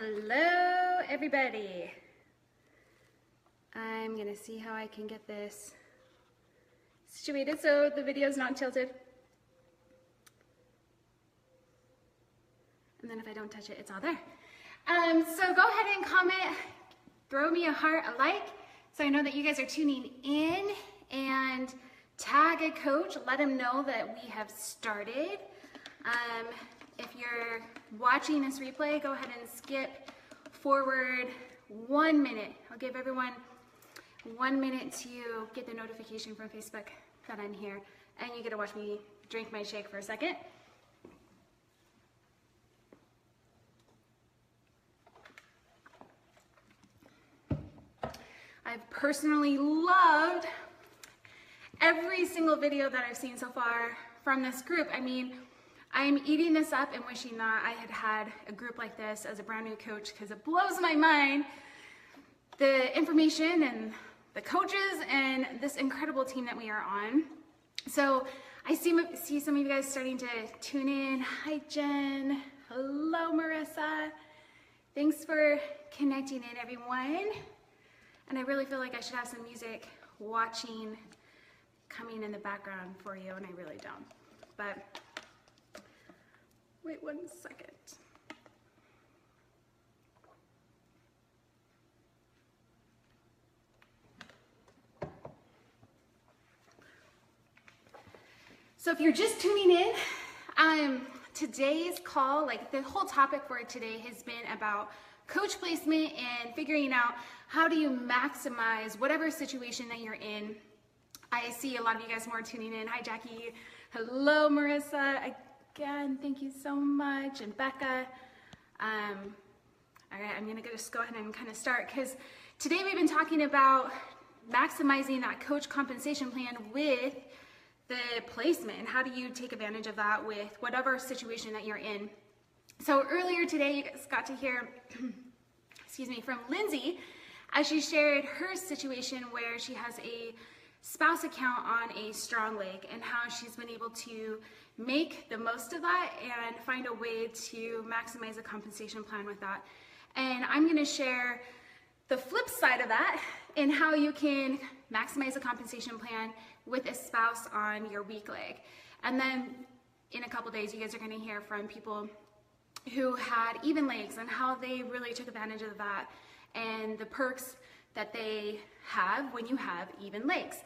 Hello everybody. I'm gonna see how I can get this situated so the video is not tilted. And then if I don't touch it, it's all there. So go ahead and comment, throw me a heart, a like, so I know that you guys are tuning in, and tag a coach, let them know that we have started. If you're watching this replay, go ahead and skip forward 1 minute. I'll give everyone 1 minute to get the notification from Facebook that I'm here, and you get to watch me drink my shake for a second. I've personally loved every single video that I've seen so far from this group. I mean, I'm eating this up and wishing that I had had a group like this as a brand new coach, because it blows my mind, the information and the coaches and this incredible team that we are on. So I see some of you guys starting to tune in. Hi, Jen. Hello, Marissa. Thanks for connecting in, everyone. And I really feel like I should have some music watching coming in the background for you, and I really don't. But wait 1 second. So if you're just tuning in, today's call, like the whole topic for today has been about coach placement and figuring out how do you maximize whatever situation that you're in. I see a lot of you guys more tuning in. Hi, Jackie. Hello, Marissa. Again, thank you so much. And Becca. All right, I'm gonna just go ahead and kind of start, because today we've been talking about maximizing that coach compensation plan with the placement, and how do you take advantage of that with whatever situation that you're in. So earlier today, you guys got to hear, excuse me, from Lindsay, as she shared her situation where she has a spouse account on a strong leg, and how she's been able to make the most of that and find a way to maximize a compensation plan with that. And I'm going to share the flip side of that, and how you can maximize a compensation plan with a spouse on your weak leg. And then in a couple days, you guys are going to hear from people who had even legs and how they really took advantage of that, and the perks that they have when you have even legs.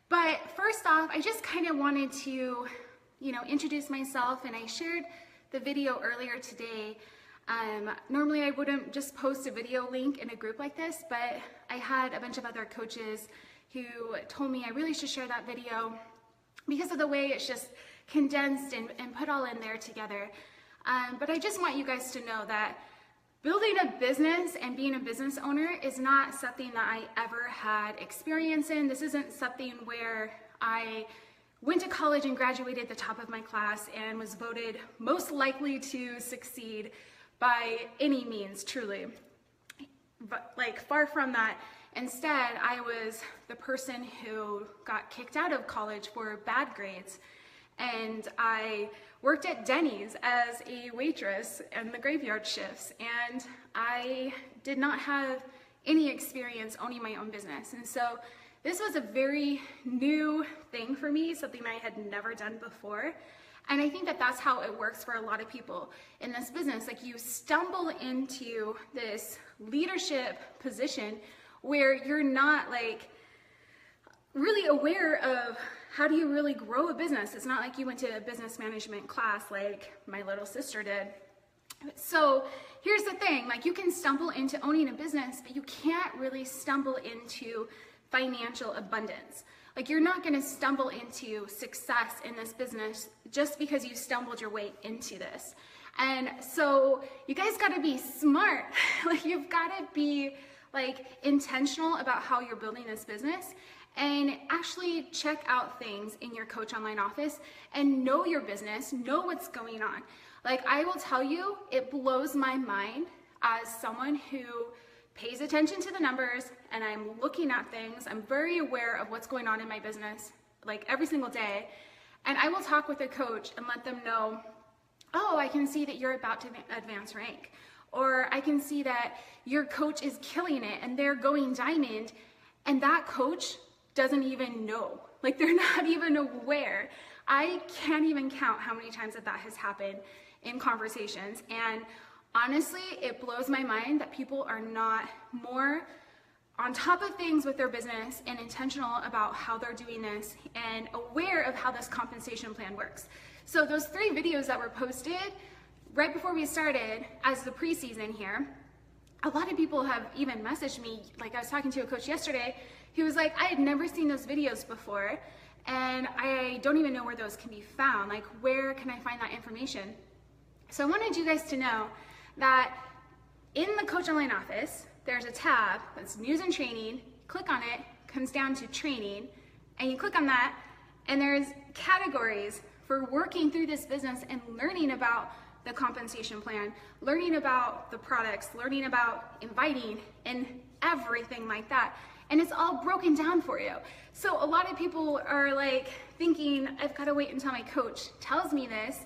But first off, I just kind of wanted to, introduce myself, and I shared the video earlier today. Normally I wouldn't just post a video link in a group like this, but I had a bunch of other coaches who told me I really should share that video because of the way it's just condensed and put all in there together. But I just want you guys to know that building a business and being a business owner is not something that I ever had experience in. This isn't something where I went to college and graduated at the top of my class and was voted most likely to succeed by any means, truly. But like, far from that. Instead, I was the person who got kicked out of college for bad grades. And I worked at Denny's as a waitress in the graveyard shifts, and I did not have any experience owning my own business. And so this was a very new thing for me, something I had never done before. And I think that that's how it works for a lot of people in this business. Like, you stumble into this leadership position where you're not like really aware of how do you really grow a business. It's not like you went to a business management class like my little sister did. So here's the thing, like, you can stumble into owning a business, but you can't really stumble into financial abundance. Like, you're not gonna stumble into success in this business just because you stumbled your way into this. And so you guys gotta be smart. Like, you've gotta be like intentional about how you're building this business, and actually check out things in your Coach Online office and know your business, know what's going on. Like, I will tell you, it blows my mind as someone who pays attention to the numbers, and I'm looking at things. I'm very aware of what's going on in my business, like every single day. And I will talk with a coach and let them know, oh, I can see that you're about to advance rank. Or I can see that your coach is killing it and they're going diamond, and that coach doesn't even know. Like, they're not even aware. I can't even count how many times that has happened in conversations. And honestly, it blows my mind that people are not more on top of things with their business and intentional about how they're doing this and aware of how this compensation plan works. So those 3 videos that were posted right before we started as the preseason here, a lot of people have even messaged me. Like, I was talking to a coach yesterday, he was like, I had never seen those videos before, and I don't even know where those can be found. Like, where can I find that information? So I wanted you guys to know that in the Coach Online office, there's a tab that's news and training. Click on it, comes down to training, and you click on that, and there's categories for working through this business and learning about the compensation plan, learning about the products, learning about inviting, and everything like that. And it's all broken down for you. So a lot of people are like thinking, I've got to wait until my coach tells me this,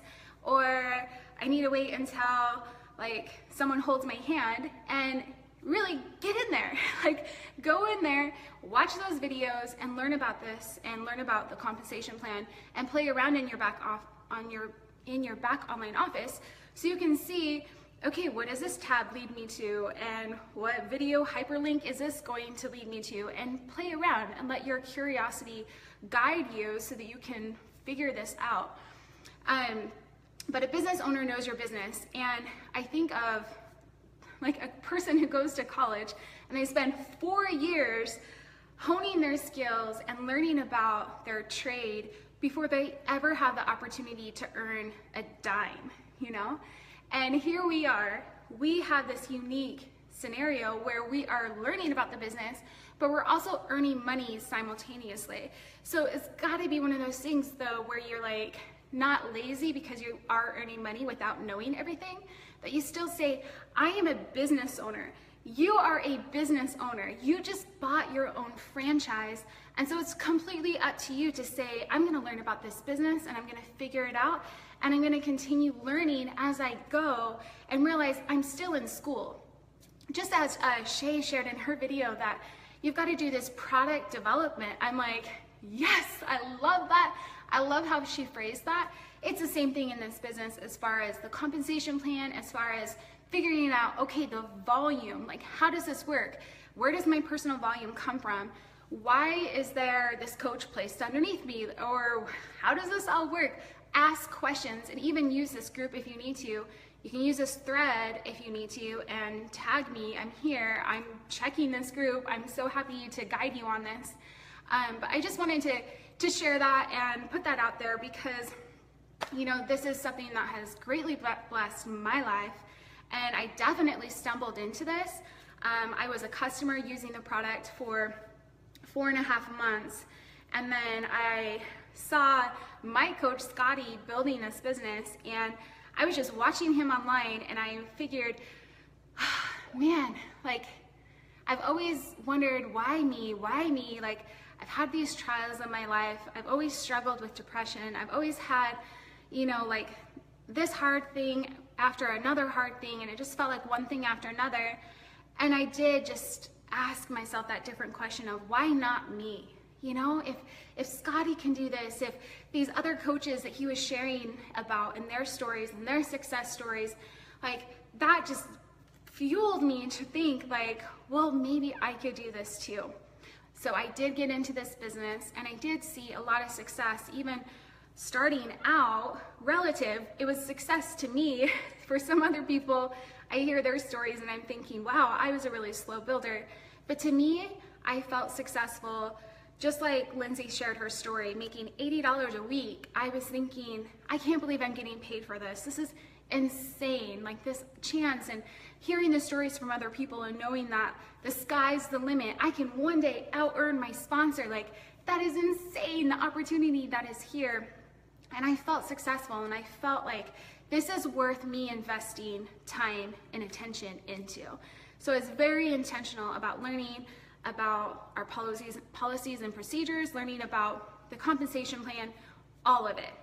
or I need to wait until like someone holds my hand. And really get in there. Like, go in there, watch those videos, and learn about this, and learn about the compensation plan, and play around in your back online office, so you can see, okay, what does this tab lead me to, and what video hyperlink is this going to lead me to, and play around and let your curiosity guide you so that you can figure this out. But a business owner knows your business, and I think of like a person who goes to college and they spend 4 years honing their skills and learning about their trade before they ever have the opportunity to earn a dime, you know? And here we are, we have this unique scenario where we are learning about the business, but we're also earning money simultaneously. So it's gotta be one of those things though, where you're like not lazy because you are earning money without knowing everything, but you still say, I am a business owner. You are a business owner. You just bought your own franchise. And so it's completely up to you to say, I'm gonna learn about this business and I'm gonna figure it out, and I'm gonna continue learning as I go and realize I'm still in school. Just as Shay shared in her video that you've got to do this product development. I'm like, yes, I love that. I love how she phrased that. It's the same thing in this business as far as the compensation plan, as far as figuring out, okay, the volume, like how does this work? Where does my personal volume come from? Why is there this coach placed underneath me? Or how does this all work? Ask questions, and even use this group if you need to. You can use this thread if you need to, and tag me. I'm here, I'm checking this group. I'm so happy to guide you on this. But I just wanted to share that and put that out there because, you know, this is something that has greatly blessed my life, and I definitely stumbled into this. I was a customer using the product for 4.5 months, and then I saw my coach Scotty building this business, and I was just watching him online, and I figured, man, like, I've always wondered, why me? Like, I've had these trials in my life. I've always struggled with depression. I've always had, you know, like this hard thing after another hard thing, and it just felt like one thing after another. And I did just ask myself that different question of, why not me? You know, if Scotty can do this, if these other coaches that he was sharing about and their stories and their success stories, like that just fueled me to think like, well, maybe I could do this too. So I did get into this business, and I did see a lot of success. Even starting out relative, it was success to me. For some other people, I hear their stories and I'm thinking, wow, I was a really slow builder. But to me, I felt successful. Just like Lindsay shared her story, making $80 a week, I was thinking, I can't believe I'm getting paid for this. This is insane, like this chance, and hearing the stories from other people and knowing that the sky's the limit. I can one day out-earn my sponsor. Like, that is insane, the opportunity that is here. And I felt successful, and I felt like this is worth me investing time and attention into. So it's very intentional about learning about our policies and procedures, learning about the compensation plan, all of it.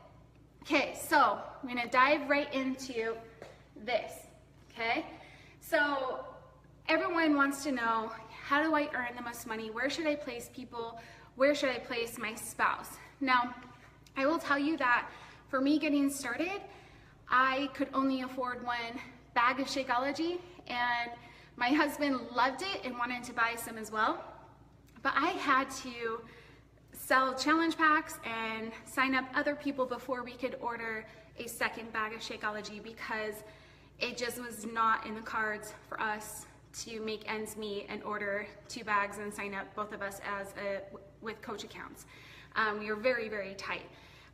Okay, so I'm gonna dive right into this, okay? So everyone wants to know, how do I earn the most money? Where should I place people? Where should I place my spouse? Now, I will tell you that for me getting started, I could only afford one bag of Shakeology, and my husband loved it and wanted to buy some as well. But I had to sell challenge packs and sign up other people before we could order a second bag of Shakeology, because it just was not in the cards for us to make ends meet and order 2 bags and sign up both of us with coach accounts. We were very, very tight.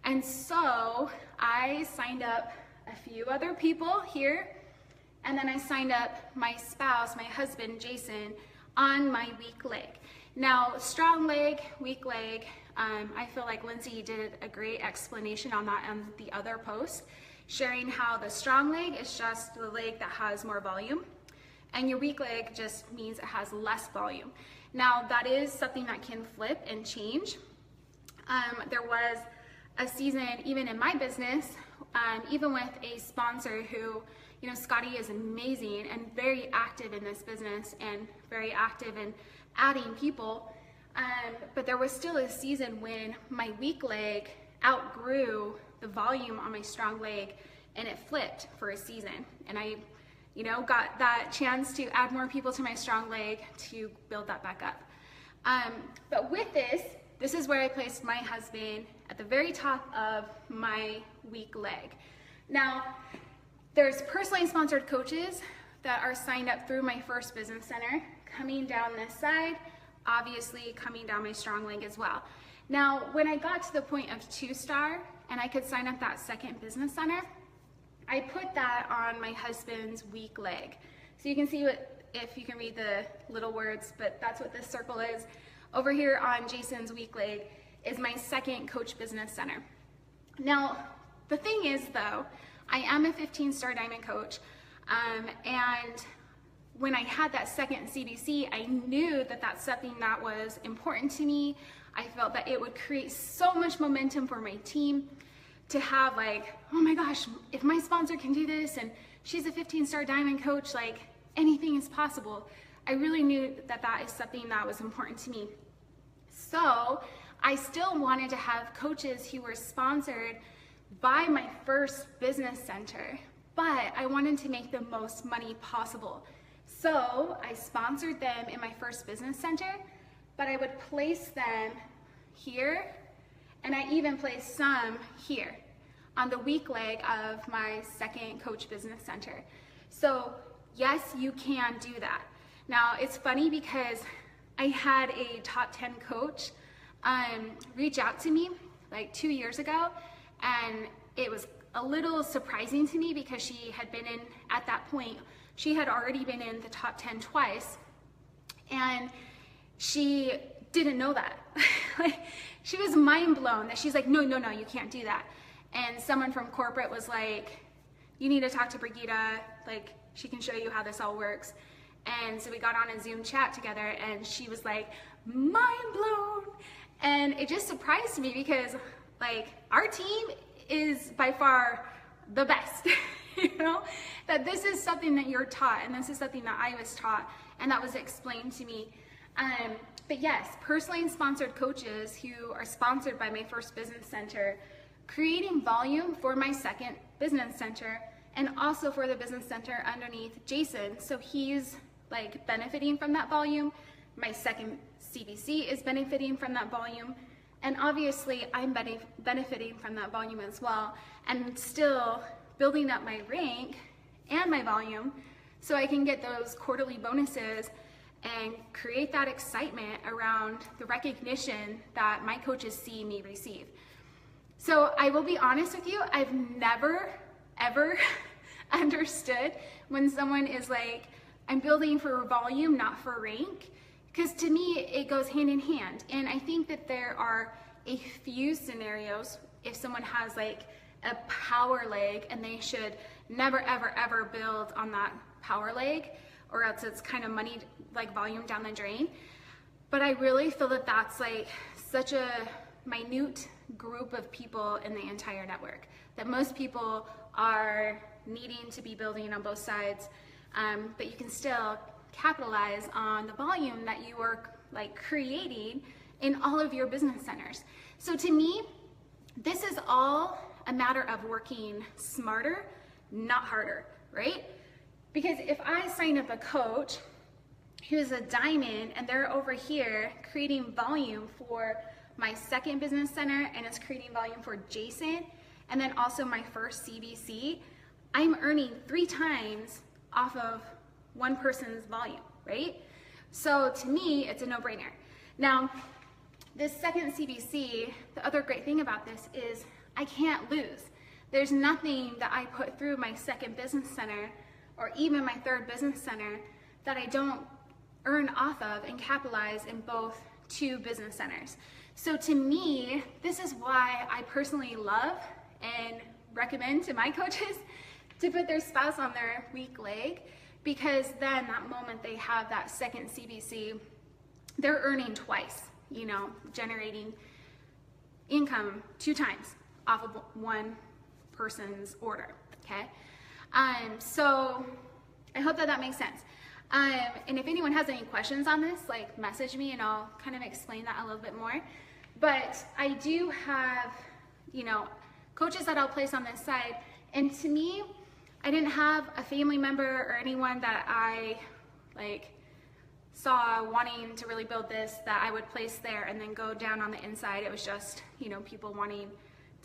And so I signed up a few other people here, and then I signed up my spouse, my husband, Jason, on my weak leg. Now, strong leg, weak leg, I feel like Lindsay did a great explanation on that on the other post, sharing how the strong leg is just the leg that has more volume, and your weak leg just means it has less volume. Now, that is something that can flip and change. There was a season, even in my business, even with a sponsor who, you know, Scotty is amazing and very active in this business and very active in adding people, but there was still a season when my weak leg outgrew the volume on my strong leg, and it flipped for a season, and I, you know, got that chance to add more people to my strong leg to build that back up. But with this is where I placed my husband at the very top of my weak leg. Now, there's personally sponsored coaches that are signed up through my first business center, coming down this side, obviously coming down my strong leg as well. Now, when I got to the point of 2-star and I could sign up that second business center, I put that on my husband's weak leg. So you can see what, if you can read the little words, but that's what this circle is. Over here on Jason's weak leg is my second coach business center. Now, the thing is though, I am a 15-star diamond coach, and when I had that second CBC, I knew that that's something that was important to me. I felt that it would create so much momentum for my team to have, like, oh my gosh, if my sponsor can do this and she's a 15-star diamond coach, like, anything is possible. I really knew that that is something that was important to me. So I still wanted to have coaches who were sponsored by my first business center, but I wanted to make the most money possible. So I sponsored them in my first business center, but I would place them here, and I even placed some here on the weak leg of my second coach business center. So yes, you can do that. Now, it's funny because I had a top 10 coach reach out to me like 2 years ago, and it was a little surprising to me because she had been in, at that point, she had already been in the top 10 twice, and she didn't know that. Like, she was mind blown that she's like, no, you can't do that. And someone from corporate was like, you need to talk to Brigitte, like, she can show you how this all works. And so we got on a Zoom chat together, and she was like, mind blown. And it just surprised me because, like, our team is by far the best, you know, that this is something that you're taught, and this is something that I was taught, and that was explained to me. But yes, personally sponsored coaches who are sponsored by my first business center, creating volume for my second business center, and also for the business center underneath Jason. So he's like benefiting from that volume. My second CBC is benefiting from that volume. And obviously I'm benefiting from that volume as well, and still building up my rank and my volume so I can get those quarterly bonuses and create that excitement around the recognition that my coaches see me receive. So I will be honest with you, I've never, ever understood when someone is like, I'm building for volume, not for rank, because to me, it goes hand in hand. And I think that there are a few scenarios if someone has like a power leg and they should never, ever, ever build on that power leg, or else it's kind of money, like volume down the drain. But I really feel that that's like such a minute group of people in the entire network, that most people are needing to be building on both sides. but you can still capitalize on the volume that you are like creating in all of your business centers. So to me, this is all a matter of working smarter, not harder, right? Because if I sign up a coach who's a diamond and they're over here creating volume for my second business center and it's creating volume for Jason and then also my first CBC, I'm earning 3 times off of one person's volume, right? So to me, it's a no-brainer. Now, this second CBC, the other great thing about this is I can't lose. There's nothing that I put through my second business center or even my third business center that I don't earn off of and capitalize in both 2 business centers. So to me, this is why I personally love and recommend to my coaches to put their spouse on their weak leg, because then that moment they have that second CBC, they're earning twice, you know, generating income 2 times off of one person's order, okay? So I hope that makes sense. And if anyone has any questions on this, like message me and I'll kind of explain that a little bit more. But I do have, you know, coaches that I'll place on this side. And to me, I didn't have a family member or anyone that I like saw wanting to really build this that I would place there and then go down on the inside. It was just, you know, people wanting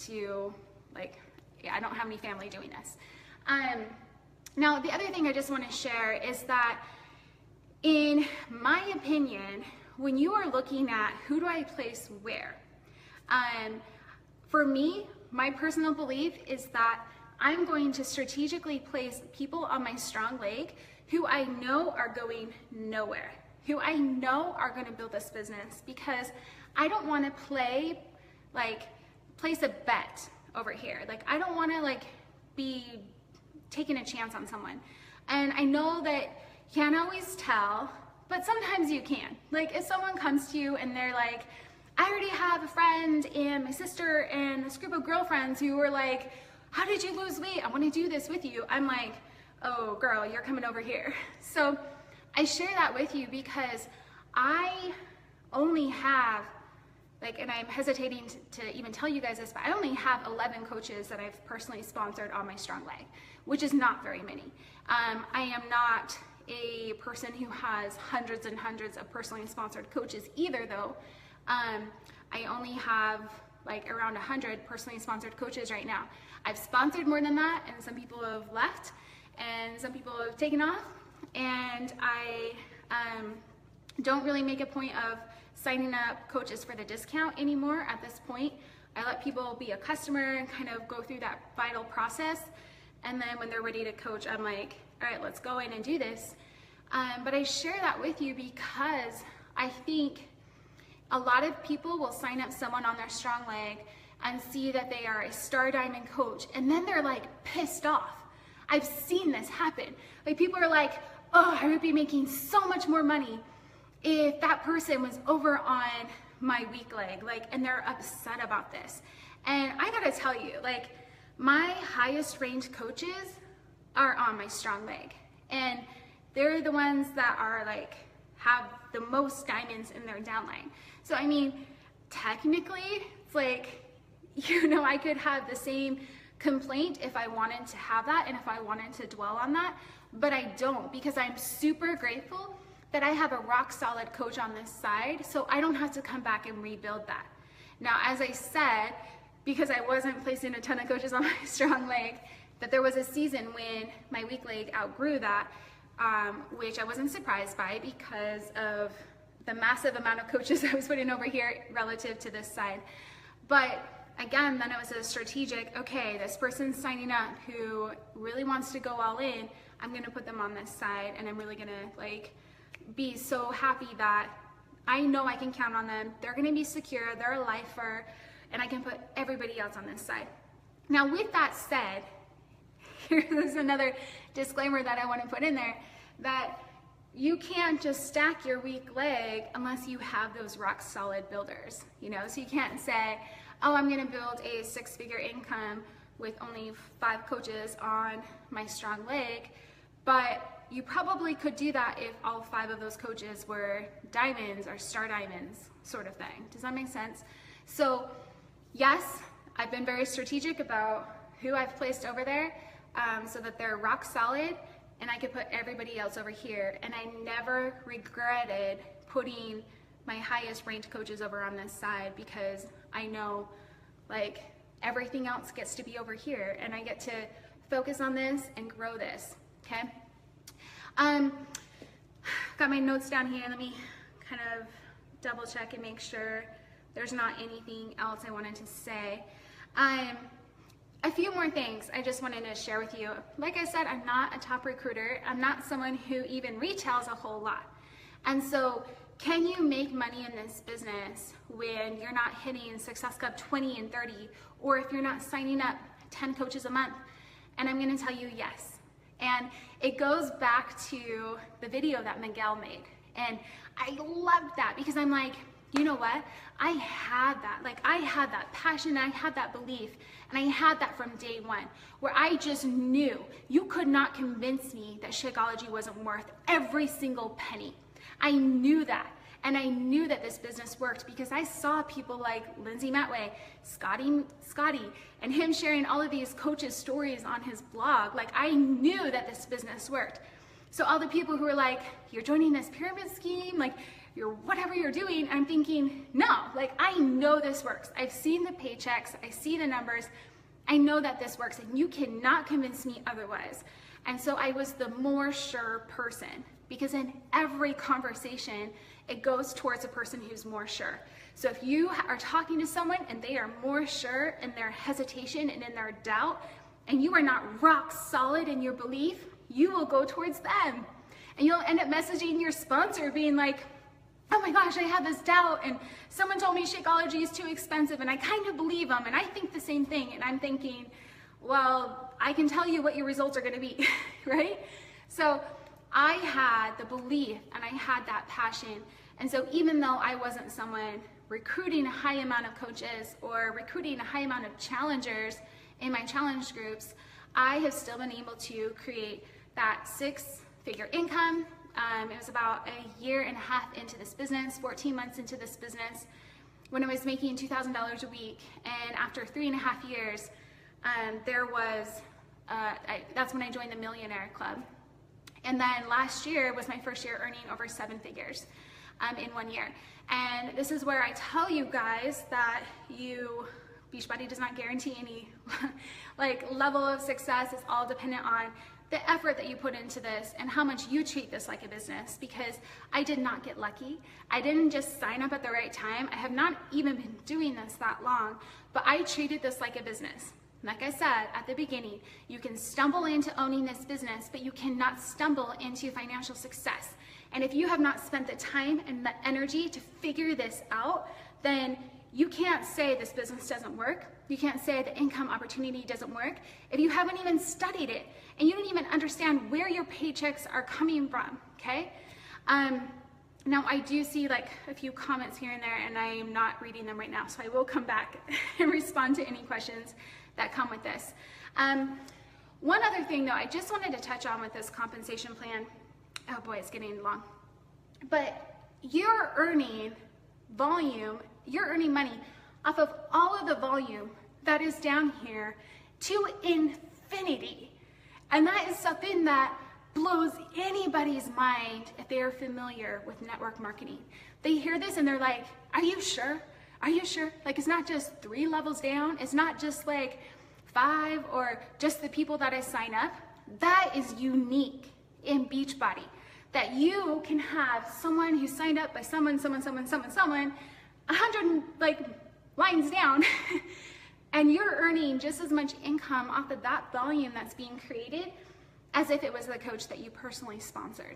to like, yeah, I don't have any family doing this. Now, the other thing I just want to share is that in my opinion, when you are looking at who do I place where, for me, my personal belief is that I'm going to strategically place people on my strong leg who I know are going nowhere, who I know are going to build this business, because I don't want to place a bet over here. Like, I don't want to like be taking a chance on someone. And I know that you can't always tell, but sometimes you can. Like, if someone comes to you and they're like, I already have a friend and my sister and this group of girlfriends who are like, how did you lose weight? I want to do this with you. I'm like, oh girl, you're coming over here. So I share that with you because I only have, like, and I'm hesitating to even tell you guys this, but I only have 11 coaches that I've personally sponsored on my strong leg, which is not very many. I am not a person who has hundreds and hundreds of personally sponsored coaches either, though. I only have like around 100 personally sponsored coaches right now. I've sponsored more than that, and some people have left and some people have taken off, and I don't really make a point of signing up coaches for the discount anymore at this point. I let people be a customer and kind of go through that vital process, and then when they're ready to coach, I'm like, all right, let's go in and do this. But I share that with you because I think a lot of people will sign up someone on their strong leg and see that they are a star diamond coach, and then they're like pissed off. I've seen this happen. Like, people are like, oh, I would be making so much more money if that person was over on my weak leg, like, and they're upset about this. And I gotta tell you, like, my highest ranked coaches are on my strong leg, and they're the ones that are like have the most diamonds in their downline. So I mean, technically, it's like, you know, I could have the same complaint if I wanted to have that and if I wanted to dwell on that, but I don't, because I'm super grateful that I have a rock solid coach on this side, so I don't have to come back and rebuild that. Now, as I said, because I wasn't placing a ton of coaches on my strong leg, that there was a season when my weak leg outgrew that, which I wasn't surprised by because of the massive amount of coaches I was putting over here relative to this side. But again, then it was a strategic, okay, this person's signing up who really wants to go all in, I'm gonna put them on this side, and I'm really gonna like be so happy that I know I can count on them. They're gonna be secure, they're a lifer, and I can put everybody else on this side. Now, with that said, here's another disclaimer that I want to put in there, that you can't just stack your weak leg unless you have those rock solid builders, you know? So you can't say, oh, I'm gonna build a 6-figure income with only 5 coaches on my strong leg, But you probably could do that if all 5 of those coaches were diamonds or star diamonds sort of thing. Does that make sense? So yes, I've been very strategic about who I've placed over there so that they're rock solid and I could put everybody else over here. And I never regretted putting my highest ranked coaches over on this side because I know like everything else gets to be over here and I get to focus on this and grow this, okay? Got my notes down here. Let me kind of double check and make sure there's not anything else I wanted to say. A few more things I just wanted to share with you. Like I said, I'm not a top recruiter. I'm not someone who even retails a whole lot. And so can you make money in this business when you're not hitting Success Club 20 and 30, or if you're not signing up 10 coaches a month? And I'm gonna tell you yes. And it goes back to the video that Miguel made. And I loved that because I'm like, you know what? I had that. Like I had that passion, I had that belief, and I had that from day one, where I just knew you could not convince me that Shakeology wasn't worth every single penny. I knew that. And I knew that this business worked because I saw people like Lindsay Matway, Scotty, and him sharing all of these coaches' stories on his blog. Like I knew that this business worked. So all the people who were like, you're joining this pyramid scheme, like you're whatever you're doing, I'm thinking, no, like I know this works. I've seen the paychecks, I see the numbers, I know that this works and you cannot convince me otherwise. And so I was the more sure person because in every conversation, it goes towards a person who's more sure. So if you are talking to someone and they are more sure in their hesitation and in their doubt, and you are not rock solid in your belief, you will go towards them. And you'll end up messaging your sponsor being like, oh my gosh, I have this doubt and someone told me Shakeology is too expensive and I kind of believe them and I think the same thing. And I'm thinking, well, I can tell you what your results are gonna be, right? So I had the belief and I had that passion. And so even though I wasn't someone recruiting a high amount of coaches or recruiting a high amount of challengers in my challenge groups, I have still been able to create that 6-figure income. It was about a year and a half into this business, 14 months into this business, when I was making $2,000 a week. And after 3.5 years, that's when I joined the Millionaire Club. And then last year was my first year earning over 7 figures in 1 year. And this is where I tell you guys that Beachbody does not guarantee any like level of success. It's all dependent on the effort that you put into this and how much you treat this like a business, because I did not get lucky. I didn't just sign up at the right time. I have not even been doing this that long, but I treated this like a business. Like I said at the beginning, you can stumble into owning this business, but you cannot stumble into financial success. And if you have not spent the time and the energy to figure this out, then you can't say this business doesn't work. You can't say the income opportunity doesn't work if you haven't even studied it and you don't even understand where your paychecks are coming from, okay? Now I do see like a few comments here and there and I am not reading them right now, so I will come back and respond to any questions that come with this. One other thing though, I just wanted to touch on with this compensation plan. Oh boy, it's getting long. But you're earning volume, you're earning money off of all of the volume that is down here to infinity. And that is something that blows anybody's mind if they are familiar with network marketing. They hear this and they're like, are you sure? Are you sure? Like, it's not just 3 levels down. It's not just like 5 or just the people that I sign up. That is unique in Beachbody, that you can have someone who signed up by someone, 100 like lines down, and you're earning just as much income off of that volume that's being created as if it was the coach that you personally sponsored.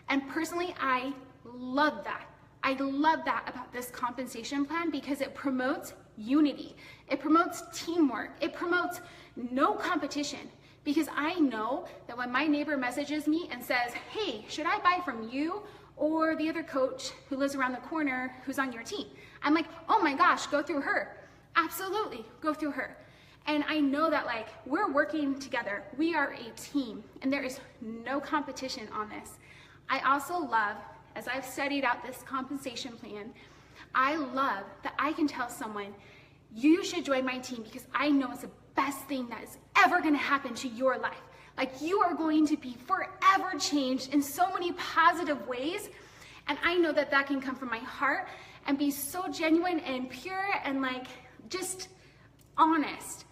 And personally, I love that. I love that about this compensation plan because it promotes unity. It promotes teamwork. It promotes no competition, because I know that when my neighbor messages me and says, hey, should I buy from you or the other coach who lives around the corner who's on your team? I'm like, oh my gosh, go through her. Absolutely, go through her. And I know that like we're working together. We are a team and there is no competition on this. I also love, as I've studied out this compensation plan, I love that I can tell someone, you should join my team because I know it's the best thing that is ever gonna happen to your life. Like you are going to be forever changed in so many positive ways. And I know that that can come from my heart and be so genuine and pure and like just honest.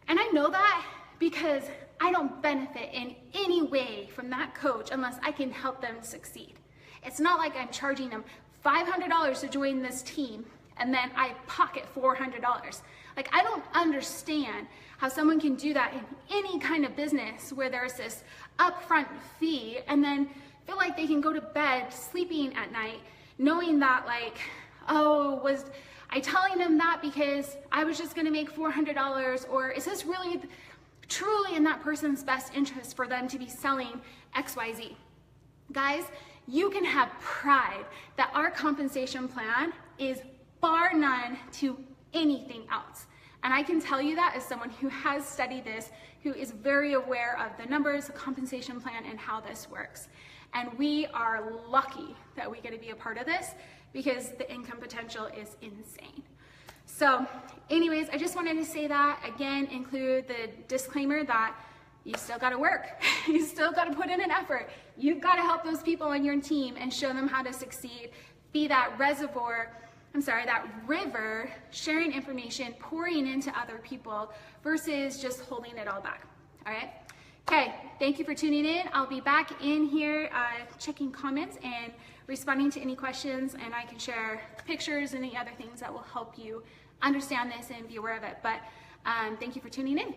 And I know that because I don't benefit in any way from that coach unless I can help them succeed. It's not like I'm charging them $500 to join this team and then I pocket $400. Like I don't understand how someone can do that in any kind of business where there's this upfront fee and then feel like they can go to bed sleeping at night knowing that like, oh, was I telling them that because I was just gonna make $400, or is this really truly in that person's best interest for them to be selling XYZ? Guys, you can have pride that our compensation plan is bar none to anything else. And I can tell you that as someone who has studied this, who is very aware of the numbers, the compensation plan, and how this works. And we are lucky that we get to be a part of this because the income potential is insane. So anyways, I just wanted to say that, again, include the disclaimer that you still gotta work. You still gotta put in an effort. You've gotta help those people on your team and show them how to succeed. Be that that river, sharing information, pouring into other people versus just holding it all back, all right? Okay, thank you for tuning in. I'll be back in here checking comments and responding to any questions, and I can share pictures and any other things that will help you understand this and be aware of it. But thank you for tuning in.